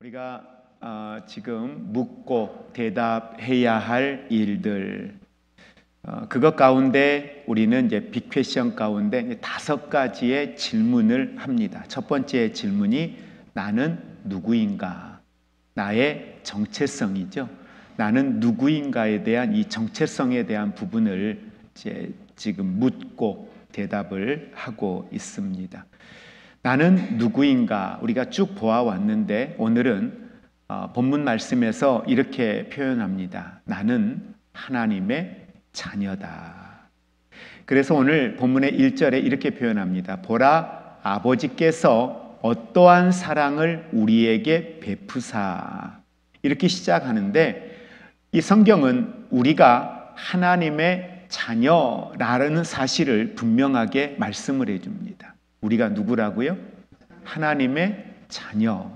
우리가 지금 묻고 대답해야 할 일들, 그것 가운데 우리는 이제 빅퀘션 가운데 5가지의 질문을 합니다. 첫 번째 질문이 나는 누구인가? 나의 정체성이죠. 나는 누구인가에 대한 이 정체성에 대한 부분을 지금 묻고 대답을 하고 있습니다. 나는 누구인가? 우리가 쭉 보아왔는데 오늘은 본문 말씀에서 이렇게 표현합니다. 나는 하나님의 자녀다. 그래서 오늘 본문의 1절에 이렇게 표현합니다. 보라, 아버지께서 어떠한 사랑을 우리에게 베푸사. 이렇게 시작하는데 이 성경은 우리가 하나님의 자녀라는 사실을 분명하게 말씀을 해줍니다. 우리가 누구라고요? 하나님의 자녀.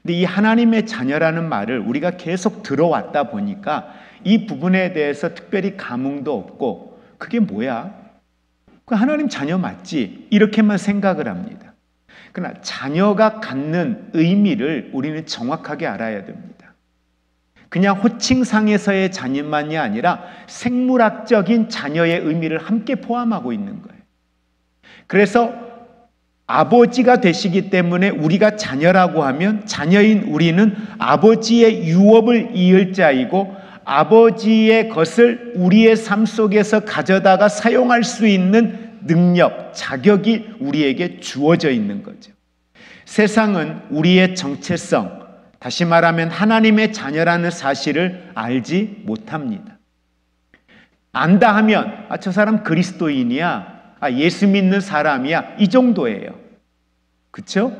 근데 이 하나님의 자녀라는 말을 우리가 계속 들어왔다 보니까 이 부분에 대해서 특별히 감흥도 없고 그게 뭐야? 그 하나님 자녀 맞지? 이렇게만 생각을 합니다. 그러나 자녀가 갖는 의미를 우리는 정확하게 알아야 됩니다. 그냥 호칭상에서의 자녀만이 아니라 생물학적인 자녀의 의미를 함께 포함하고 있는 거예요. 그래서 아버지가 되시기 때문에 우리가 자녀라고 하면 자녀인 우리는 아버지의 유업을 이을 자이고 아버지의 것을 우리의 삶 속에서 가져다가 사용할 수 있는 능력, 자격이 우리에게 주어져 있는 거죠. 세상은 우리의 정체성, 다시 말하면 하나님의 자녀라는 사실을 알지 못합니다. 안다 하면 저 사람 그리스도인이야. 예수 믿는 사람이야. 이 정도예요. 그렇죠?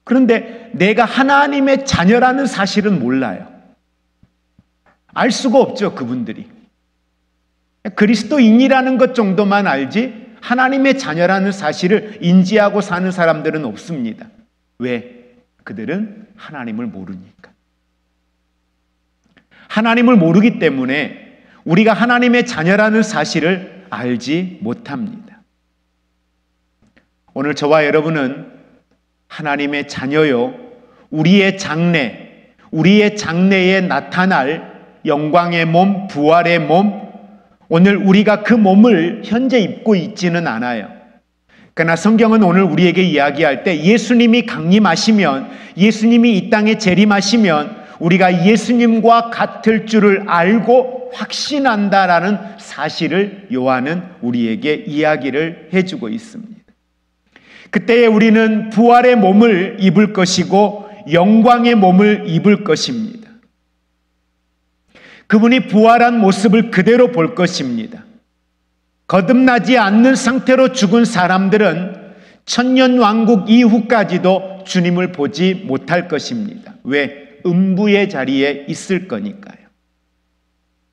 그런데 내가 하나님의 자녀라는 사실은 몰라요. 알 수가 없죠, 그분들이. 그리스도인이라는 것 정도만 알지 하나님의 자녀라는 사실을 인지하고 사는 사람들은 없습니다. 왜? 그들은 하나님을 모르니까. 하나님을 모르기 때문에 우리가 하나님의 자녀라는 사실을 알지 못합니다. 오늘 저와 여러분은 하나님의 자녀요, 우리의 장래에 나타날 영광의 몸, 부활의 몸, 오늘 우리가 그 몸을 현재 입고 있지는 않아요. 그러나 성경은 오늘 우리에게 이야기할 때 예수님이 강림하시면, 예수님이 이 땅에 재림하시면 우리가 예수님과 같을 줄을 알고 확신한다라는 사실을 요한은 우리에게 이야기를 해주고 있습니다. 그때에 우리는 부활의 몸을 입을 것이고 영광의 몸을 입을 것입니다. 그분이 부활한 모습을 그대로 볼 것입니다. 거듭나지 않는 상태로 죽은 사람들은 천년왕국 이후까지도 주님을 보지 못할 것입니다. 왜? 음부의 자리에 있을 거니까요.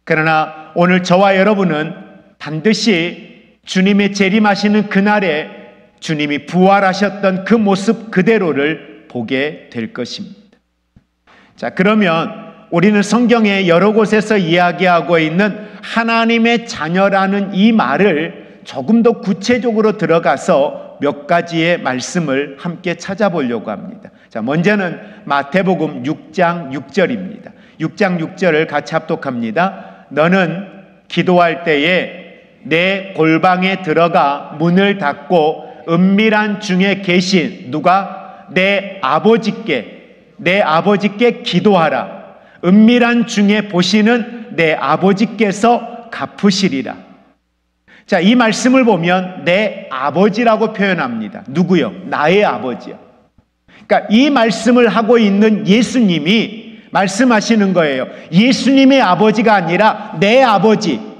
그러나 오늘 저와 여러분은 반드시 주님의 재림하시는 그날에 주님이 부활하셨던 그 모습 그대로를 보게 될 것입니다. 자, 그러면 우리는 성경의 여러 곳에서 이야기하고 있는 하나님의 자녀라는 이 말을 조금 더 구체적으로 들어가서 몇 가지의 말씀을 함께 찾아보려고 합니다. 자, 먼저는 마태복음 6장 6절입니다. 6장 6절을 같이 합독합니다. 너는 기도할 때에 내 골방에 들어가 문을 닫고 은밀한 중에 계신 누가? 내 아버지께 기도하라. 은밀한 중에 보시는 내 아버지께서 갚으시리라. 자, 이 말씀을 보면 내 아버지라고 표현합니다. 누구요? 나의 아버지요. 그러니까 이 말씀을 하고 있는 예수님이 말씀하시는 거예요. 예수님의 아버지가 아니라 내 아버지.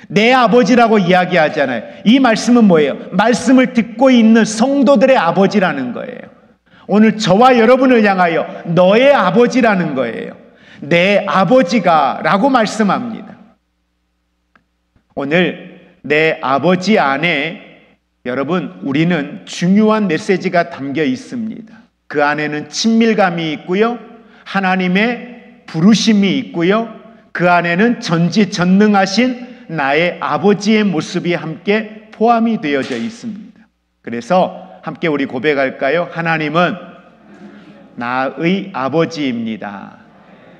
내 아버지라고 이야기하잖아요. 이 말씀은 뭐예요? 말씀을 듣고 있는 성도들의 아버지라는 거예요. 오늘 저와 여러분을 향하여 너의 아버지라는 거예요. 내 아버지가 라고 말씀합니다. 오늘 내 아버지 안에 여러분 우리는 중요한 메시지가 담겨 있습니다. 그 안에는 친밀감이 있고요. 하나님의 부르심이 있고요. 그 안에는 전지전능하신 나의 아버지의 모습이 함께 포함이 되어져 있습니다. 그래서 함께 우리 고백할까요? 하나님은 나의 아버지입니다.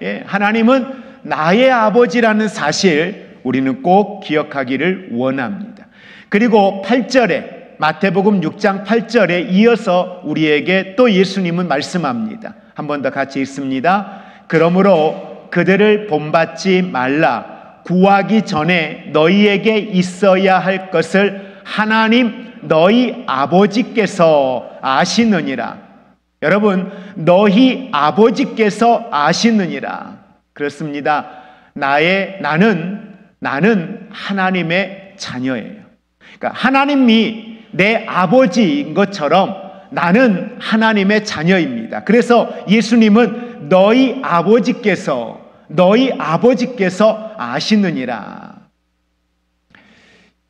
예, 하나님은 나의 아버지라는 사실 우리는 꼭 기억하기를 원합니다. 그리고 8절에 마태복음 6장 8절에 이어서 우리에게 또 예수님은 말씀합니다. 한 번 더 같이 읽습니다. 그러므로 그들을 본받지 말라. 구하기 전에 너희에게 있어야 할 것을 하나님 너희 아버지께서 아시느니라. 여러분, 너희 아버지께서 아시느니라. 그렇습니다. 나는 하나님의 자녀예요. 그러니까 하나님이 내 아버지인 것처럼 나는 하나님의 자녀입니다. 그래서 예수님은 너희 아버지께서 아시느니라.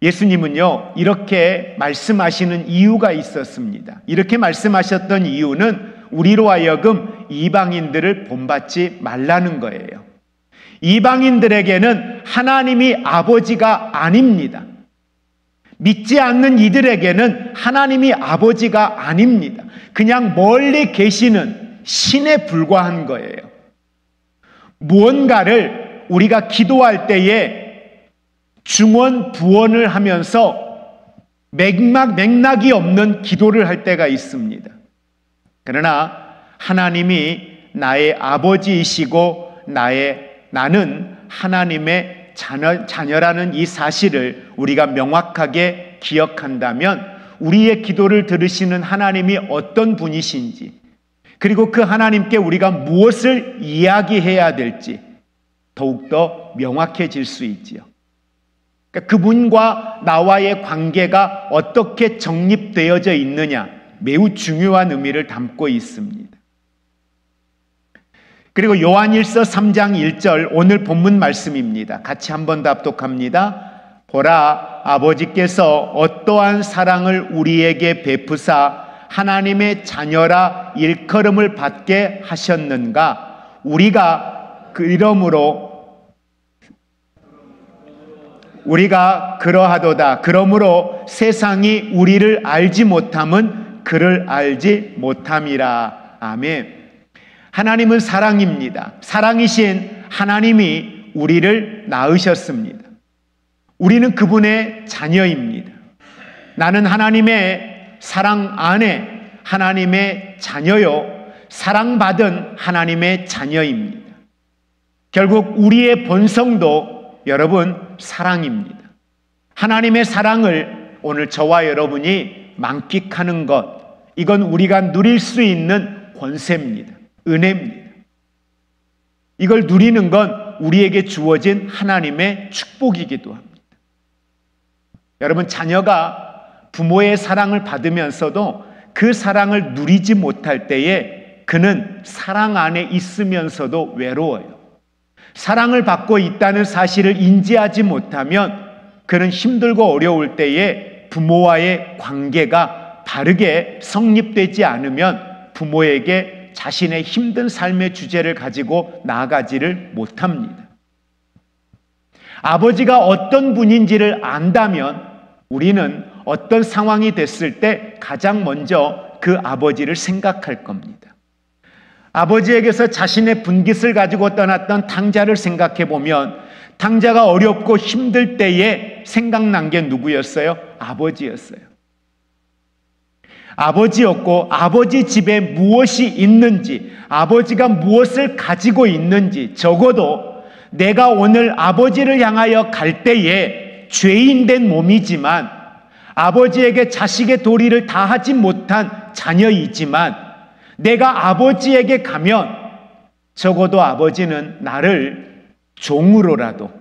예수님은요, 이렇게 말씀하시는 이유가 있었습니다. 이렇게 말씀하셨던 이유는 우리로 하여금 이방인들을 본받지 말라는 거예요. 이방인들에게는 하나님이 아버지가 아닙니다. 믿지 않는 이들에게는 하나님이 아버지가 아닙니다. 그냥 멀리 계시는 신에 불과한 거예요. 무언가를 우리가 기도할 때에 중언 부언을 하면서 맥락이 없는 기도를 할 때가 있습니다. 그러나 하나님이 나의 아버지이시고 나는 하나님의 자녀라는 이 사실을 우리가 명확하게 기억한다면 우리의 기도를 들으시는 하나님이 어떤 분이신지, 그리고 그 하나님께 우리가 무엇을 이야기해야 될지 더욱더 명확해질 수 있지요. 그분과 나와의 관계가 어떻게 정립되어져 있느냐, 매우 중요한 의미를 담고 있습니다. 그리고 요한일서 3장 1절 오늘 본문 말씀입니다. 같이 한번 더 합독합니다. 보라, 아버지께서 어떠한 사랑을 우리에게 베푸사 하나님의 자녀라 일컬음을 받게 하셨는가. 우리가 그러하도다. 그러므로 세상이 우리를 알지 못함은 그를 알지 못함이라. 아멘. 하나님은 사랑입니다. 사랑이신 하나님이 우리를 낳으셨습니다. 우리는 그분의 자녀입니다. 나는 하나님의 사랑 안에 하나님의 자녀요, 사랑받은 하나님의 자녀입니다. 결국 우리의 본성도 여러분 사랑입니다. 하나님의 사랑을 오늘 저와 여러분이 만끽하는 것, 이건 우리가 누릴 수 있는 권세입니다. 은혜입니다. 이걸 누리는 건 우리에게 주어진 하나님의 축복이기도 합니다. 여러분, 자녀가 부모의 사랑을 받으면서도 그 사랑을 누리지 못할 때에 그는 사랑 안에 있으면서도 외로워요. 사랑을 받고 있다는 사실을 인지하지 못하면 그는 힘들고 어려울 때에 부모와의 관계가 바르게 성립되지 않으면 부모에게 자신의 힘든 삶의 주제를 가지고 나아가지를 못합니다. 아버지가 어떤 분인지를 안다면 우리는 어떤 상황이 됐을 때 가장 먼저 그 아버지를 생각할 겁니다. 아버지에게서 자신의 분깃을 가지고 떠났던 탕자를 생각해 보면 탕자가 어렵고 힘들 때에 생각난 게 누구였어요? 아버지였어요. 아버지였고, 아버지 집에 무엇이 있는지, 아버지가 무엇을 가지고 있는지, 적어도 내가 오늘 아버지를 향하여 갈 때에 죄인된 몸이지만 아버지에게 자식의 도리를 다하지 못한 자녀이지만 내가 아버지에게 가면 적어도 아버지는 나를 종으로라도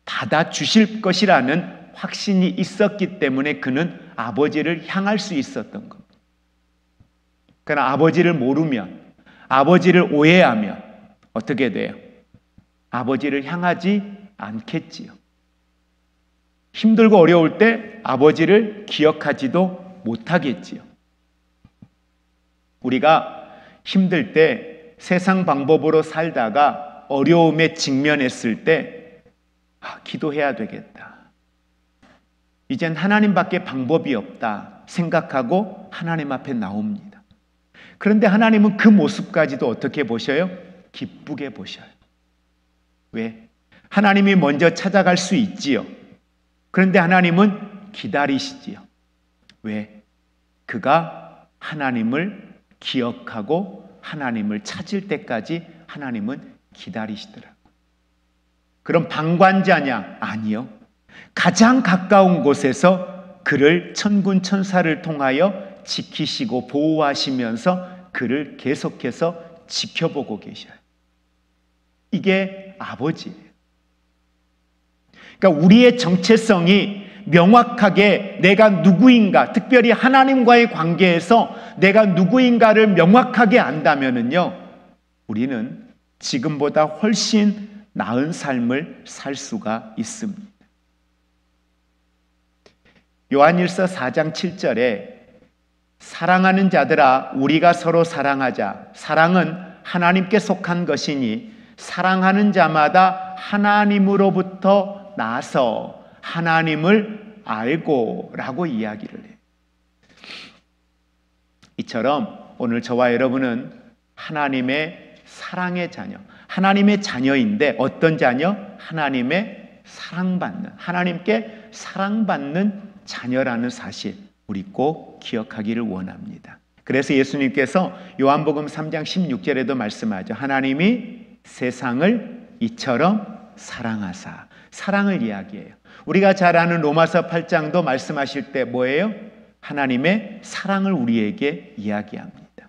받아주실 것이라는 확신이 있었기 때문에 그는 아버지를 향할 수 있었던 겁니다. 그러나 아버지를 모르면, 아버지를 오해하면 어떻게 돼요? 아버지를 향하지 않겠지요. 힘들고 어려울 때 아버지를 기억하지도 못하겠지요. 우리가 힘들 때 세상 방법으로 살다가 어려움에 직면했을 때 기도해야 되겠다. 이젠 하나님밖에 방법이 없다 생각하고 하나님 앞에 나옵니다. 그런데 하나님은 그 모습까지도 어떻게 보셔요? 기쁘게 보셔요. 왜? 하나님이 먼저 찾아갈 수 있지요. 그런데 하나님은 기다리시지요. 왜? 그가 하나님을 기억하고 하나님을 찾을 때까지 하나님은 기다리시더라고요. 그럼 방관자냐? 아니요. 가장 가까운 곳에서 그를 천군 천사를 통하여 지키시고 보호하시면서 그를 계속해서 지켜보고 계셔요. 이게 아버지예요. 그러니까 우리의 정체성이 명확하게 내가 누구인가, 특별히 하나님과의 관계에서 내가 누구인가를 명확하게 안다면은요, 우리는 지금보다 훨씬 나은 삶을 살 수가 있습니다. 요한일서 4장 7절에 사랑하는 자들아 우리가 서로 사랑하자. 사랑은 하나님께 속한 것이니 사랑하는 자마다 하나님으로부터 나서 하나님을 알고 라고 이야기를 해요. 이처럼 오늘 저와 여러분은 하나님의 사랑의 자녀, 하나님의 자녀인데 어떤 자녀? 하나님의 사랑받는, 하나님께 사랑받는 자녀라는 사실 우리 꼭 기억하기를 원합니다. 그래서 예수님께서 요한복음 3장 16절에도 말씀하죠. 하나님이 세상을 이처럼 사랑하사. 사랑을 이야기해요. 우리가 잘 아는 로마서 8장도 말씀하실 때 뭐예요? 하나님의 사랑을 우리에게 이야기합니다.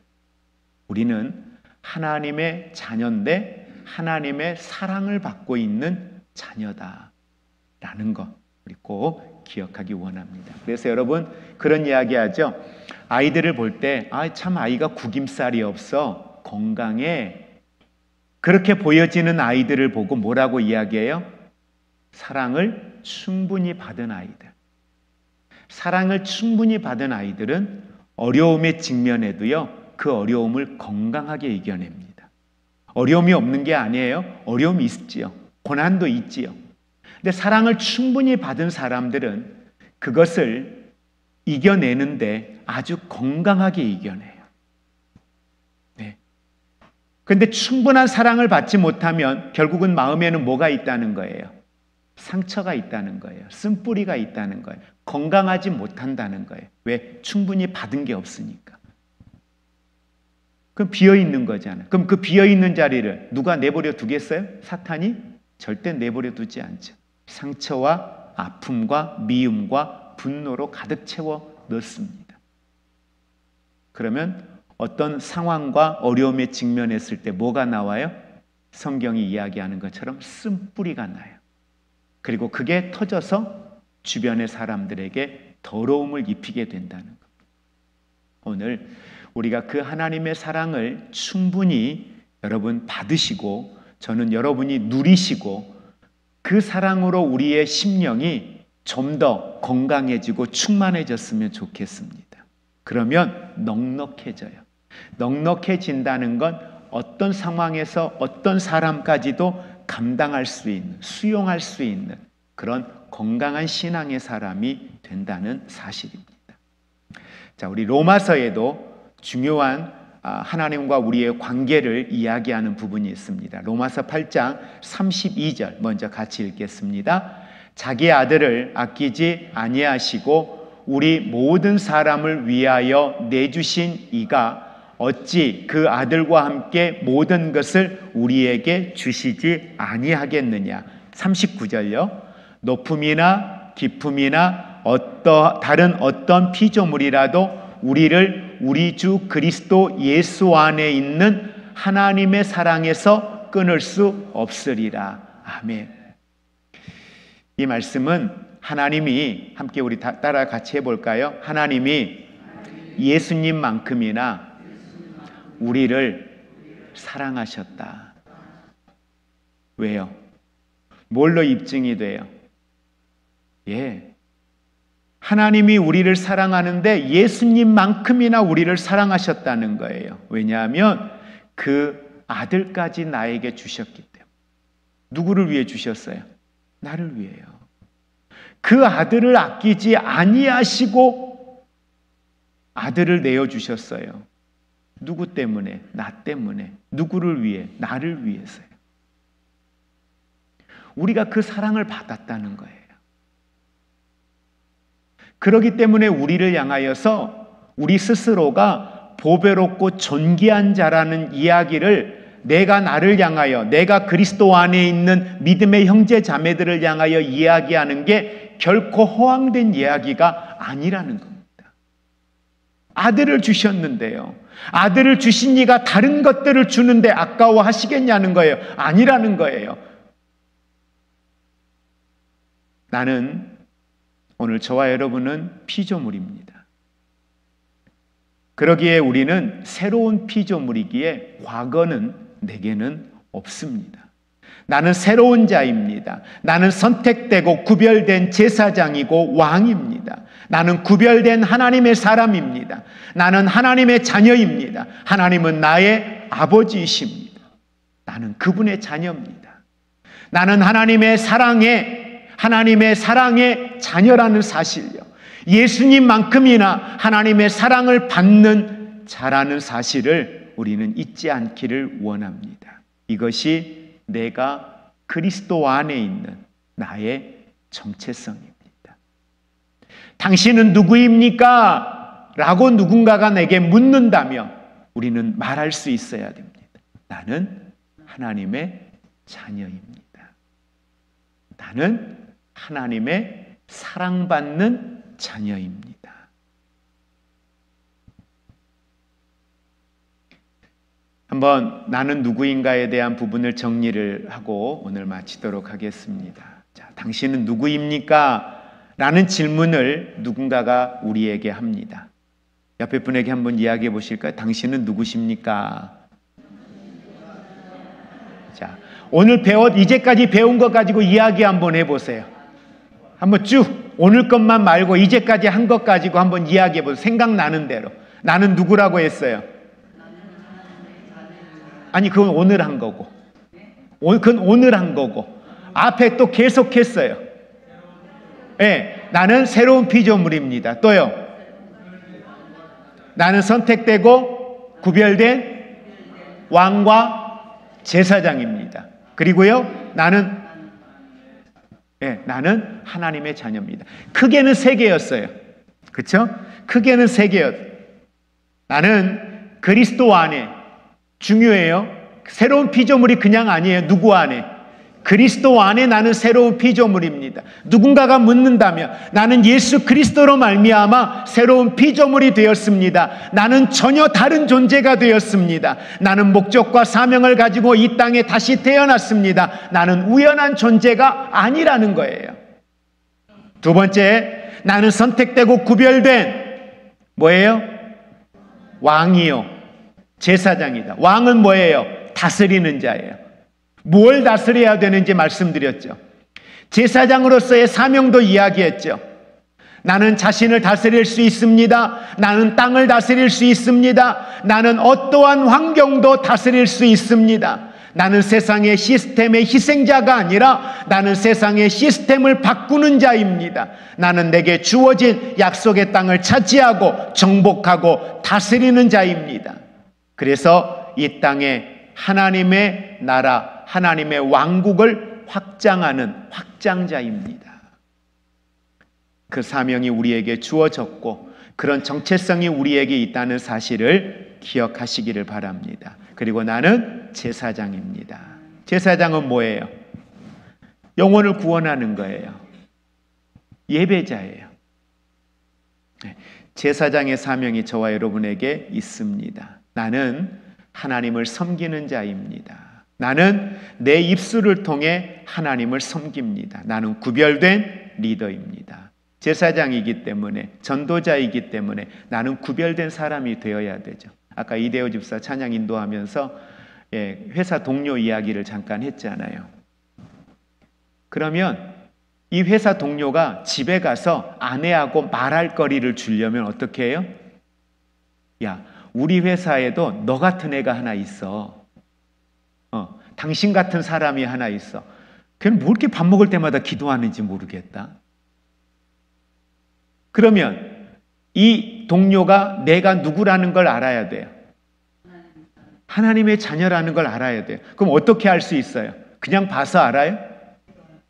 우리는 하나님의 자녀인데 하나님의 사랑을 받고 있는 자녀다라는 것 우리 꼭 기억하기 원합니다. 그래서 여러분 그런 이야기하죠. 아이들을 볼 때 참 아이가 구김살이 없어 건강해 그렇게 보여지는 아이들을 보고 뭐라고 이야기해요? 사랑을 충분히 받은 아이들. 사랑을 충분히 받은 아이들은 어려움에 직면해도요 그 어려움을 건강하게 이겨냅니다. 어려움이 없는 게 아니에요. 어려움이 있지요. 고난도 있지요. 근데 사랑을 충분히 받은 사람들은 그것을 이겨내는데 아주 건강하게 이겨내요. 네. 근데 충분한 사랑을 받지 못하면 결국은 마음에는 뭐가 있다는 거예요? 상처가 있다는 거예요. 쓴뿌리가 있다는 거예요. 건강하지 못한다는 거예요. 왜? 충분히 받은 게 없으니까. 그럼 비어있는 거잖아요. 그럼 그 비어있는 자리를 누가 내버려 두겠어요? 사탄이? 절대 내버려 두지 않죠. 상처와 아픔과 미움과 분노로 가득 채워 넣습니다. 그러면 어떤 상황과 어려움에 직면했을 때 뭐가 나와요? 성경이 이야기하는 것처럼 쓴뿌리가 나요. 그리고 그게 터져서 주변의 사람들에게 더러움을 입히게 된다는 것. 오늘 우리가 그 하나님의 사랑을 충분히 여러분 받으시고 저는 여러분이 누리시고 그 사랑으로 우리의 심령이 좀 더 건강해지고 충만해졌으면 좋겠습니다. 그러면 넉넉해져요. 넉넉해진다는 건 어떤 상황에서 어떤 사람까지도 감당할 수 있는, 수용할 수 있는 그런 건강한 신앙의 사람이 된다는 사실입니다. 자, 우리 로마서에도 중요한 하나님과 우리의 관계를 이야기하는 부분이 있습니다. 로마서 8장 32절 먼저 같이 읽겠습니다. 자기 아들을 아끼지 아니하시고 우리 모든 사람을 위하여 내주신 이가 어찌 그 아들과 함께 모든 것을 우리에게 주시지 아니하겠느냐. 39절요. 높음이나 깊음이나 다른 어떤 피조물이라도 우리를 우리 주 그리스도 예수 안에 있는 하나님의 사랑에서 끊을 수 없으리라. 아멘. 이 말씀은 하나님이 함께 우리 따라 같이 해볼까요? 하나님이 예수님만큼이나 우리를 사랑하셨다. 왜요? 뭘로 입증이 돼요? 하나님이 우리를 사랑하는데 예수님만큼이나 우리를 사랑하셨다는 거예요. 왜냐하면 그 아들까지 나에게 주셨기 때문에. 누구를 위해 주셨어요? 나를 위해요. 그 아들을 아끼지 아니하시고 아들을 내어주셨어요. 누구 때문에? 나 때문에. 누구를 위해? 나를 위해서요. 우리가 그 사랑을 받았다는 거예요. 그렇기 때문에 우리를 향하여서 우리 스스로가 보배롭고 존귀한 자라는 이야기를 내가 나를 향하여, 내가 그리스도 안에 있는 믿음의 형제 자매들을 향하여 이야기하는 게 결코 허황된 이야기가 아니라는 겁니다. 아들을 주셨는데요, 아들을 주신 이가 다른 것들을 주는데 아까워하시겠냐는 거예요. 아니라는 거예요. 나는, 오늘 저와 여러분은 피조물입니다. 그러기에 우리는 새로운 피조물이기에 과거는 내게는 없습니다. 나는 새로운 자입니다. 나는 선택되고 구별된 제사장이고 왕입니다. 나는 구별된 하나님의 사람입니다. 나는 하나님의 자녀입니다. 하나님은 나의 아버지이십니다. 나는 그분의 자녀입니다. 나는 하나님의 사랑의 자녀라는 사실요, 예수님만큼이나 하나님의 사랑을 받는 자라는 사실을 우리는 잊지 않기를 원합니다. 이것이 내가 그리스도 안에 있는 나의 정체성입니다. 당신은 누구입니까? 라고 누군가가 내게 묻는다면 우리는 말할 수 있어야 됩니다. 나는 하나님의 자녀입니다. 나는 하나님의 사랑받는 자녀입니다. 한번 나는 누구인가에 대한 부분을 정리를 하고 오늘 마치도록 하겠습니다. 자, 당신은 누구입니까? 라는 질문을 누군가가 우리에게 합니다. 옆에 분에게 한번 이야기해 보실까요? 당신은 누구십니까? 자, 오늘 이제까지 배운 것 가지고 이야기 한번 해보세요. 한번 쭉, 오늘 것만 말고 이제까지 한 것 가지고 한번 이야기해 보세요. 생각나는 대로. 나는 누구라고 했어요? 아니, 그건 오늘 한 거고. 그건 오늘 한 거고. 앞에 또 계속했어요. 네, 나는 새로운 피조물입니다. 또요. 나는 선택되고 구별된 왕과 제사장입니다. 그리고요, 나는 하나님의 자녀입니다. 크게는 3개였어요. 그렇죠? 크게는 3개였어요. 나는 그리스도 안에, 중요해요. 새로운 피조물이 그냥 아니에요. 누구 안에? 그리스도 안에 나는 새로운 피조물입니다. 누군가가 묻는다면 나는 예수 그리스도로 말미암아 새로운 피조물이 되었습니다. 나는 전혀 다른 존재가 되었습니다. 나는 목적과 사명을 가지고 이 땅에 다시 태어났습니다. 나는 우연한 존재가 아니라는 거예요. 두 번째, 나는 선택되고 구별된 뭐예요? 왕이요, 제사장이다. 왕은 뭐예요? 다스리는 자예요. 뭘 다스려야 되는지 말씀드렸죠. 제사장으로서의 사명도 이야기했죠. 나는 자신을 다스릴 수 있습니다. 나는 땅을 다스릴 수 있습니다. 나는 어떠한 환경도 다스릴 수 있습니다. 나는 세상의 시스템의 희생자가 아니라 나는 세상의 시스템을 바꾸는 자입니다. 나는 내게 주어진 약속의 땅을 차지하고 정복하고 다스리는 자입니다. 그래서 이 땅에 하나님의 나라, 하나님의 왕국을 확장하는 확장자입니다. 그 사명이 우리에게 주어졌고 그런 정체성이 우리에게 있다는 사실을 기억하시기를 바랍니다. 그리고 나는 제사장입니다. 제사장은 뭐예요? 영혼을 구원하는 거예요. 예배자예요. 제사장의 사명이 저와 여러분에게 있습니다. 나는 하나님을 섬기는 자입니다. 나는 내 입술을 통해 하나님을 섬깁니다. 나는 구별된 리더입니다. 제사장이기 때문에, 전도자이기 때문에 나는 구별된 사람이 되어야 되죠. 아까 이대호 집사 찬양 인도하면서 회사 동료 이야기를 잠깐 했잖아요. 그러면 이 회사 동료가 집에 가서 아내하고 말할 거리를 주려면 어떻게 해요? 야, 우리 회사에도 너 같은 애가 하나 있어. 당신 같은 사람이 하나 있어. 걔는 뭐 이렇게 밥 먹을 때마다 기도하는지 모르겠다. 그러면 이 동료가 내가 누구라는 걸 알아야 돼요. 하나님의 자녀라는 걸 알아야 돼요. 그럼 어떻게 알 수 있어요? 그냥 봐서 알아요?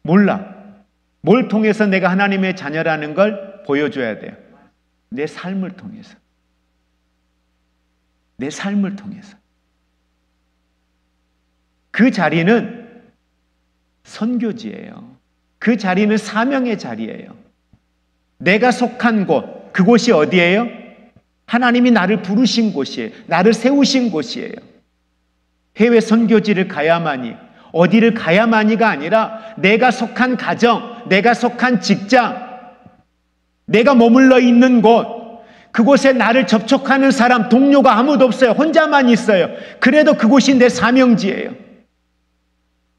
몰라. 뭘 통해서 내가 하나님의 자녀라는 걸 보여줘야 돼요? 내 삶을 통해서. 내 삶을 통해서. 그 자리는 선교지예요. 그 자리는 사명의 자리예요. 내가 속한 곳, 그곳이 어디예요? 하나님이 나를 부르신 곳이에요. 나를 세우신 곳이에요. 해외 선교지를 가야만이, 어디를 가야만이가 아니라 내가 속한 가정, 내가 속한 직장, 내가 머물러 있는 곳, 그곳에 나를 접촉하는 사람, 동료가 아무도 없어요. 혼자만 있어요. 그래도 그곳이 내 사명지예요.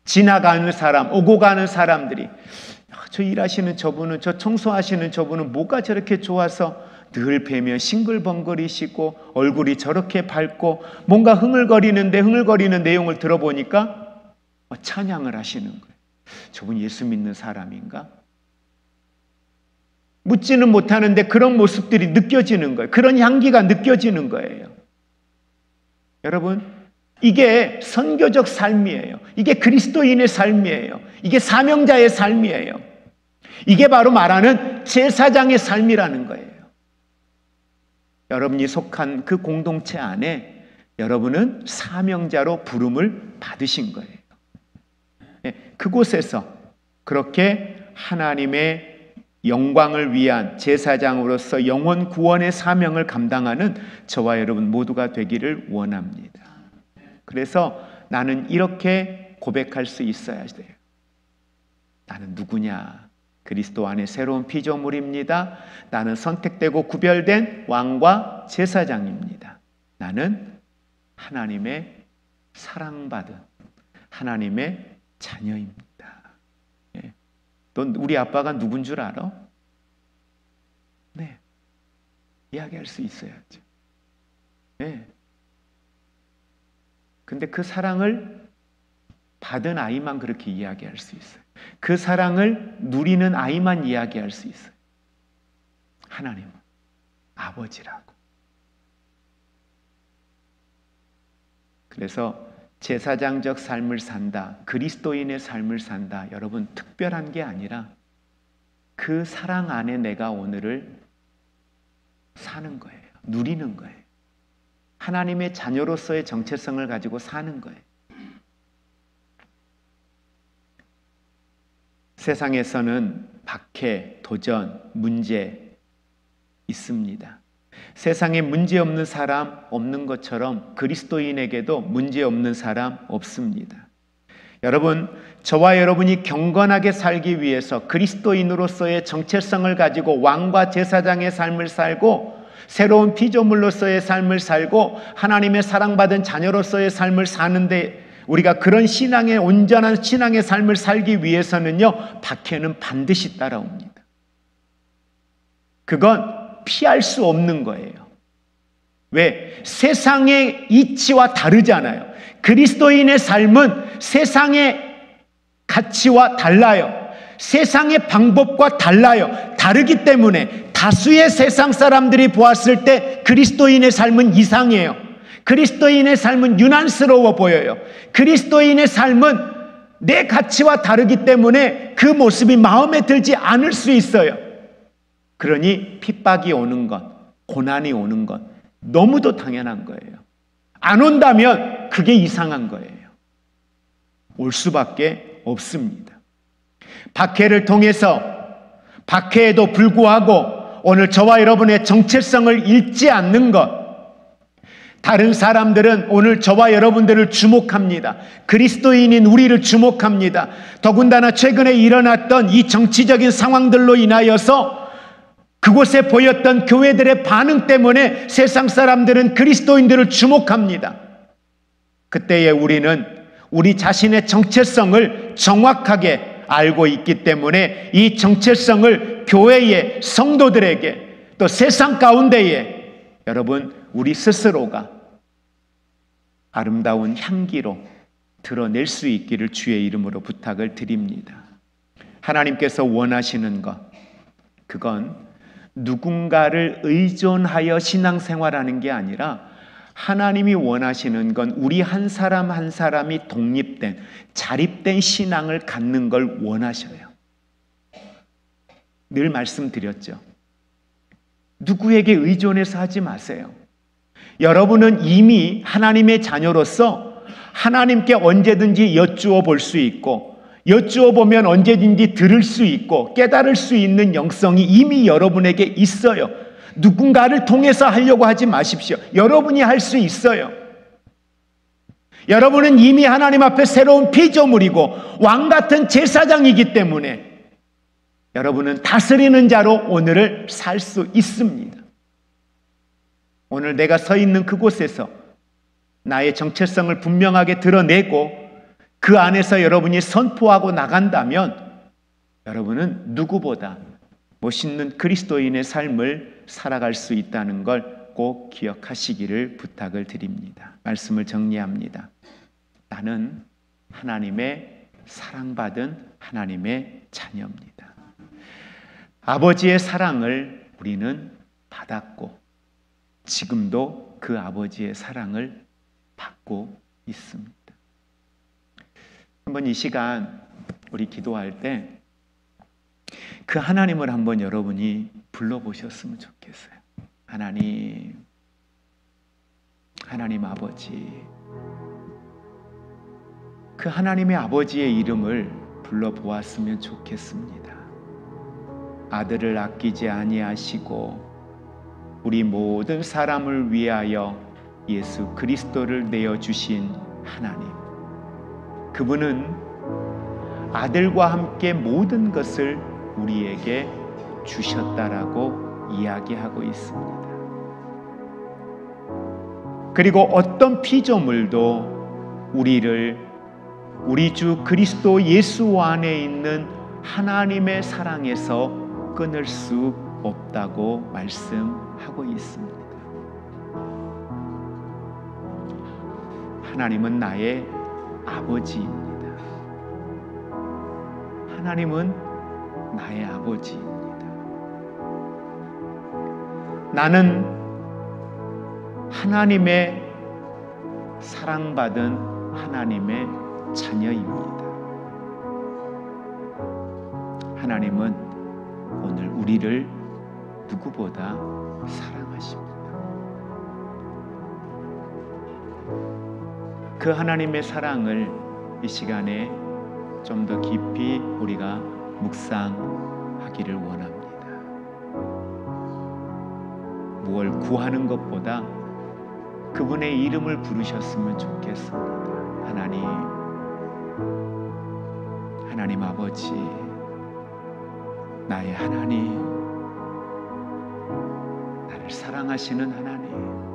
지나가는 사람, 오고 가는 사람들이, 저 일하시는 저분은, 저 청소하시는 저분은 뭐가 저렇게 좋아서 늘 뵈면 싱글벙글이시고 얼굴이 저렇게 밝고 뭔가 흥얼거리는 내용을 들어보니까 찬양을 하시는 거예요. 저분 예수 믿는 사람인가? 묻지는 못하는데 그런 모습들이 느껴지는 거예요. 그런 향기가 느껴지는 거예요. 여러분, 이게 선교적 삶이에요. 이게 그리스도인의 삶이에요. 이게 사명자의 삶이에요. 이게 바로 말하는 제사장의 삶이라는 거예요. 여러분이 속한 그 공동체 안에 여러분은 사명자로 부름을 받으신 거예요. 그곳에서 그렇게 하나님의 영광을 위한 제사장으로서 영혼 구원의 사명을 감당하는 저와 여러분 모두가 되기를 원합니다. 그래서 나는 이렇게 고백할 수 있어야 돼요. 나는 누구냐? 그리스도 안에 새로운 피조물입니다. 나는 선택되고 구별된 왕과 제사장입니다. 나는 하나님의 사랑받은 하나님의 자녀입니다. 넌 우리 아빠가 누군 줄 알아? 네. 이야기할 수 있어야죠. 네. 근데 그 사랑을 받은 아이만 그렇게 이야기할 수 있어요. 그 사랑을 누리는 아이만 이야기할 수 있어요. 하나님은 아버지라고. 그래서 제사장적 삶을 산다, 그리스도인의 삶을 산다, 여러분 특별한 게 아니라 그 사랑 안에 내가 오늘을 사는 거예요. 누리는 거예요. 하나님의 자녀로서의 정체성을 가지고 사는 거예요. 세상에서는 박해, 도전, 문제 있습니다. 세상에 문제 없는 사람 없는 것처럼 그리스도인에게도 문제 없는 사람 없습니다. 여러분, 저와 여러분이 경건하게 살기 위해서 그리스도인으로서의 정체성을 가지고 왕과 제사장의 삶을 살고 새로운 피조물로서의 삶을 살고 하나님의 사랑받은 자녀로서의 삶을 사는데 우리가 그런 신앙의 온전한 신앙의 삶을 살기 위해서는요, 박해는 반드시 따라옵니다. 그건 피할 수 없는 거예요. 왜? 세상의 이치와 다르잖아요. 그리스도인의 삶은 세상의 가치와 달라요. 세상의 방법과 달라요. 다르기 때문에 다수의 세상 사람들이 보았을 때 그리스도인의 삶은 이상해요. 그리스도인의 삶은 유난스러워 보여요. 그리스도인의 삶은 내 가치와 다르기 때문에 그 모습이 마음에 들지 않을 수 있어요. 그러니 핍박이 오는 것, 고난이 오는 것 너무도 당연한 거예요. 안 온다면 그게 이상한 거예요. 올 수밖에 없습니다. 박해를 통해서 박해에도 불구하고 오늘 저와 여러분의 정체성을 잃지 않는 것, 다른 사람들은 오늘 저와 여러분들을 주목합니다. 그리스도인인 우리를 주목합니다. 더군다나 최근에 일어났던 이 정치적인 상황들로 인하여서 그곳에 보였던 교회들의 반응 때문에 세상 사람들은 그리스도인들을 주목합니다. 그때에 우리는 우리 자신의 정체성을 정확하게 알고 있기 때문에 이 정체성을 교회의 성도들에게 또 세상 가운데에 여러분 우리 스스로가 아름다운 향기로 드러낼 수 있기를 주의 이름으로 부탁을 드립니다. 하나님께서 원하시는 것, 그건 누군가를 의존하여 신앙생활하는 게 아니라 하나님이 원하시는 건 우리 한 사람 한 사람이 독립된, 자립된 신앙을 갖는 걸 원하셔요. 늘 말씀드렸죠. 누구에게 의존해서 하지 마세요. 여러분은 이미 하나님의 자녀로서 하나님께 언제든지 여쭈어 볼 수 있고, 여쭈어 보면 언제든지 들을 수 있고 깨달을 수 있는 영성이 이미 여러분에게 있어요. 누군가를 통해서 하려고 하지 마십시오. 여러분이 할 수 있어요. 여러분은 이미 하나님 앞에 새로운 피조물이고 왕 같은 제사장이기 때문에 여러분은 다스리는 자로 오늘을 살 수 있습니다. 오늘 내가 서 있는 그곳에서 나의 정체성을 분명하게 드러내고 그 안에서 여러분이 선포하고 나간다면 여러분은 누구보다 멋있는 그리스도인의 삶을 살아갈 수 있다는 걸 꼭 기억하시기를 부탁을 드립니다. 말씀을 정리합니다. 나는 하나님의 사랑받은 하나님의 자녀입니다. 아버지의 사랑을 우리는 받았고 지금도 그 아버지의 사랑을 받고 있습니다. 한번 이 시간 우리 기도할 때 그 하나님을 한번 여러분이 불러보셨으면 좋겠어요. 하나님 아버지, 그 하나님의 아버지의 이름을 불러보았으면 좋겠습니다. 아들을 아끼지 아니하시고 우리 모든 사람을 위하여 예수 그리스도를 내어주신 하나님, 그분은 아들과 함께 모든 것을 우리에게 주셨다라고 이야기하고 있습니다. 그리고 어떤 피조물도 우리 주 그리스도 예수 안에 있는 하나님의 사랑에서 끊을 수 없다고 말씀하고 있습니다. 하나님은 나의 아버지입니다. 하나님은 나의 아버지입니다. 나는 하나님의 사랑받은 하나님의 자녀입니다. 하나님은 오늘 우리를 누구보다 사랑하십니다. 그 하나님의 사랑을 이 시간에 좀 더 깊이 우리가 묵상하기를 원합니다. 무엇을 구하는 것보다 그분의 이름을 부르셨으면 좋겠습니다. 하나님 아버지, 나의 하나님, 나를 사랑하시는 하나님,